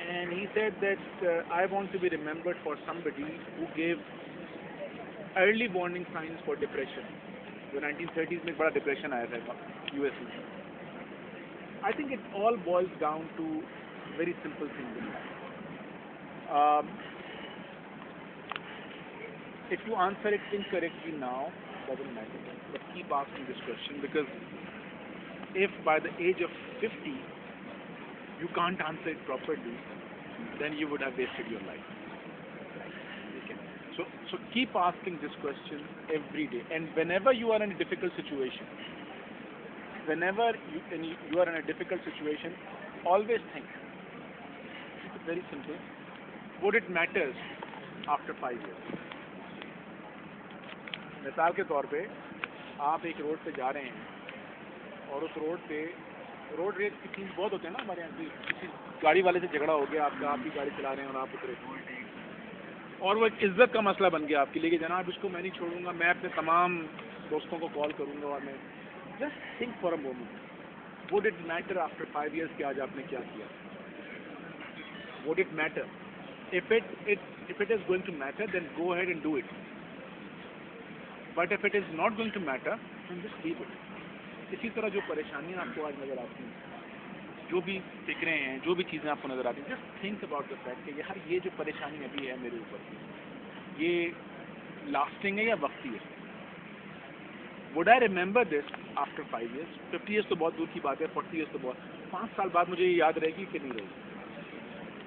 and he said that I want to be remembered for somebody who gave early warning signs for depression. जो 1930s में एक बड़ा depression आया था US में. I think it all boils down to very simple things in life. If you answer it incorrectly now, doesn't matter. But keep asking this question, because if by the age of 50 you can't answer it properly, then you would have wasted your life. Okay. So keep asking this question every day, and whenever you are in a difficult situation, always think. It's very simple. Would it matter after 5 years? मिसाल के तौर पे आप एक road पे जा रहे हैं और उस रोड पे रोड रेज की चीज़ बहुत होते हैं ना हमारे यहाँ, किसी गाड़ी वाले से झगड़ा हो गया आपका, आप भी गाड़ी चला रहे हैं और आप उतरे और वो एक इज्जत का मसला बन गया आपके लिए कि जनाब इसको मैं नहीं छोड़ूंगा, मैं अपने तमाम दोस्तों को कॉल करूंगा और मैं just think for a moment, would it matter after 5 years कि आज आपने क्या किया? Would it matter? if it is going to matter, then go ahead and do it. But if it is not going to matter, then just leave it. इसी तरह जो परेशानियाँ आपको आज नज़र आती हैं, जो भी फिक्रें हैं, जो भी चीज़ें आपको नज़र आती हैं, just think about the fact कि यार ये जो परेशानी अभी है मेरे ऊपर, ये lasting है या वक्ती है? Would I remember this after 5 years? 50 years तो बहुत दूर की बात है, 40 years तो बहुत, 5 साल बाद मुझे ये याद रहेगी कि नहीं रहेगी?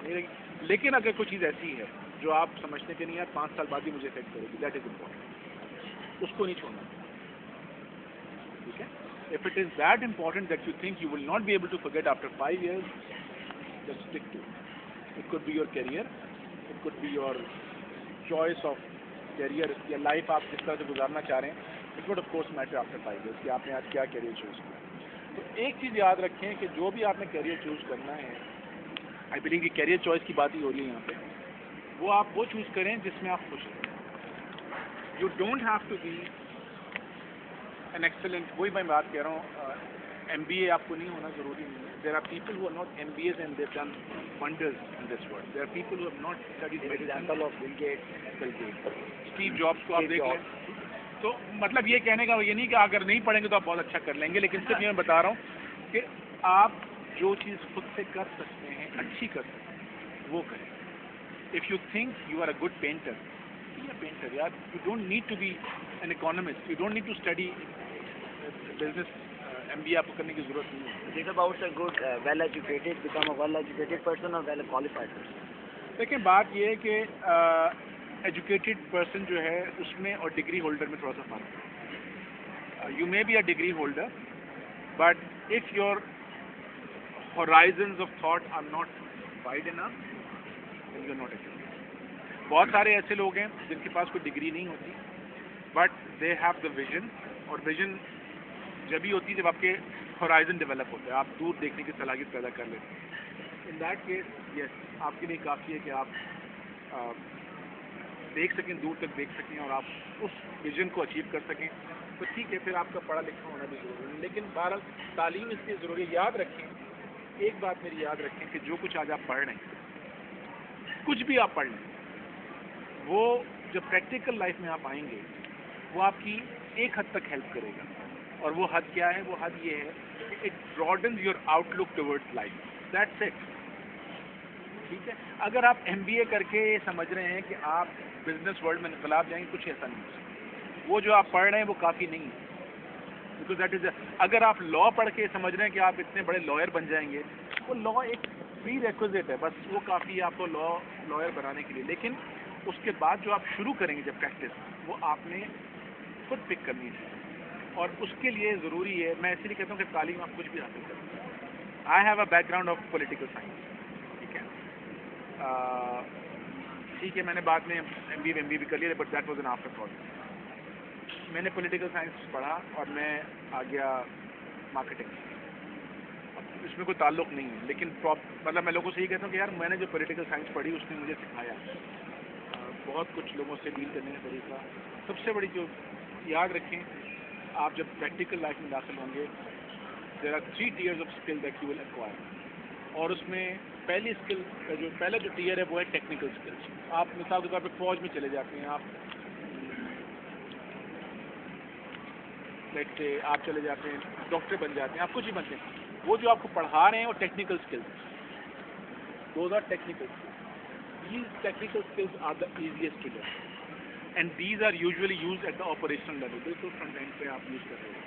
नहीं रहेगी. लेकिन अगर कोई चीज़ ऐसी है जो आप समझते कि नहीं यार 5 साल बाद भी मुझे इफेक्ट करेगी, दैट इज इम्पोर्टेंट, उसको नहीं छोड़ना. ठीक है? If it is that important that you think you will not be able to forget after 5 years, just stick to it. It could be your career, it could be your choice of career या life आप जिस तरह से गुजारना चाह रहे हैं. It would of course matter after 5 years कि आपने आज क्या करियर चूज़ किया. तो एक चीज़ याद रखें कि जो भी आपने करियर चूज़ करना है, आई बिलीव कि कैरियर चॉइस की बात ही हो रही है यहाँ पे, वो आप वो चूज़ करें जिसमें आप खुश हैं. You don't have to be an excellent, वही मैं बात कह रहा हूँ, MBA आपको नहीं होना ज़रूरी नहीं है. There are people who are not MBAs and they have done wonders in this world. There are people who have not studied medicine. Example of Bill Gates, Steve Jobs को आप देख लें. तो मतलब ये कहने का ये नहीं कि अगर नहीं पढ़ेंगे तो आप बहुत अच्छा कर लेंगे, लेकिन सिर्फ ये मैं बता रहा हूँ कि आप जो चीज़ खुद से कर सकते हैं, अच्छी कर सकते हैं, वो करें. If you think you are a good painter, be a painter यार. You don't need to be an economist, you don't need to study business. MBA आपको करने की ज़रूरत नहीं है. Is it about a good, well-educated, become a well-educated person or well-qualified person? देखिए बात ये है कि एजुकेटेड पर्सन जो है उसमें और डिग्री होल्डर में थोड़ा सा फर्क है. You may be a degree holder, but if your horizons of thought are not wide enough, then you are not educated. बहुत सारे ऐसे लोग हैं जिनके पास कोई डिग्री नहीं होती, but they have the vision, और विजन जब भी होती है जब आपके horizon डेवलप होते हैं, आप दूर देखने की सलाहियत पैदा कर लेते हैं. इन दैट केस यस, आपके लिए काफ़ी है कि आप देख सकें, दूर तक देख सकें और आप उस विजन को अचीव कर सकें. तो ठीक है, फिर आपका पढ़ा लिखा होना भी ज़रूरी है, लेकिन बहरहाल तालीम इसलिए ज़रूरी है. याद रखें, एक बात मेरी याद रखें कि जो कुछ आज आप पढ़ रहे हैं, कुछ भी आप पढ़ लें, वो जब प्रैक्टिकल लाइफ में आप आएंगे वो आपकी एक हद तक हेल्प करेगा. और वो हद क्या है? वो हद ये है कि it broadens your outlook towards life. That's it. ठीक है? अगर आप MBA करके समझ रहे हैं कि आप बिजनेस वर्ल्ड में इनकलाब जाएंगे, कुछ ऐसा नहीं. वो जो आप पढ़ रहे हैं वो काफ़ी नहीं है. बिकॉज दैट इज, अगर आप लॉ पढ़ के समझ रहे हैं कि आप इतने बड़े लॉयर बन जाएंगे, वो लॉ एक प्री रिक्विजिट है, बस वो काफ़ी है आपको लॉयर बनाने के लिए. लेकिन उसके बाद जो आप शुरू करेंगे जब प्रैक्टिस, वो आपने खुद पिक करनी है. और उसके लिए ज़रूरी है, मैं इसलिए कहता हूँ कि तालीम आप कुछ भी हासिल कर सकते हैं. I have a background of political science. ठीक है? ठीक है, मैंने बाद में MBA भी कर लिया, but that was an after thought. मैंने पॉलिटिकल साइंस पढ़ा और मैं आ गया मार्केटिंग. इसमें कोई ताल्लुक नहीं है, लेकिन मतलब मैं लोगों से ये कहता हूँ कि यार मैंने जो पॉलिटिकल साइंस पढ़ी उसने मुझे सिखाया बहुत कुछ लोगों से डील करने का तरीका. सबसे बड़ी जो याद रखें, आप जब प्रैक्टिकल लाइफ में दाखिल होंगे, there are 3 tiers of skill that you will acquire. और उसमें पहली स्किल जो पहला जो टीयर है वो है टेक्निकल स्किल्स। आप मिसाल के तौर पर फौज में चले जाते हैं, आप लेट से आप चले जाते हैं, डॉक्टर बन जाते हैं, आप कुछ ही बनते हैं, वो जो आपको पढ़ा रहे हैं वो technical skills, those are technical skills. These technical skills are the easiest to learn and these are usually used at the operational level, बिल्कुल front end पे आप यूज़ कर रहे हो।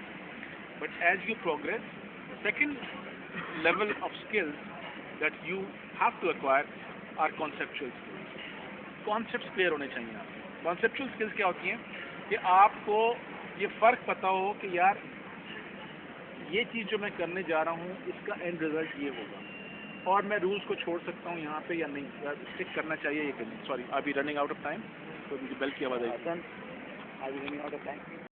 But as you progress, the second level of skills that you have to acquire are conceptual skills. Concepts clear होने चाहिए आपके। Conceptual skills क्या होती हैं कि आपको ये फ़र्क पता हो कि यार ये चीज़ जो मैं करने जा रहा हूँ इसका एंड रिज़ल्ट ये होगा और मैं रूल्स को छोड़ सकता हूँ यहाँ पे या नहीं, या स्टिक करना चाहिए ये करनी। सॉरी, अभी रनिंग आउट ऑफ टाइम, तो मुझे बेल की आवाज़ आई। Are we running out of time?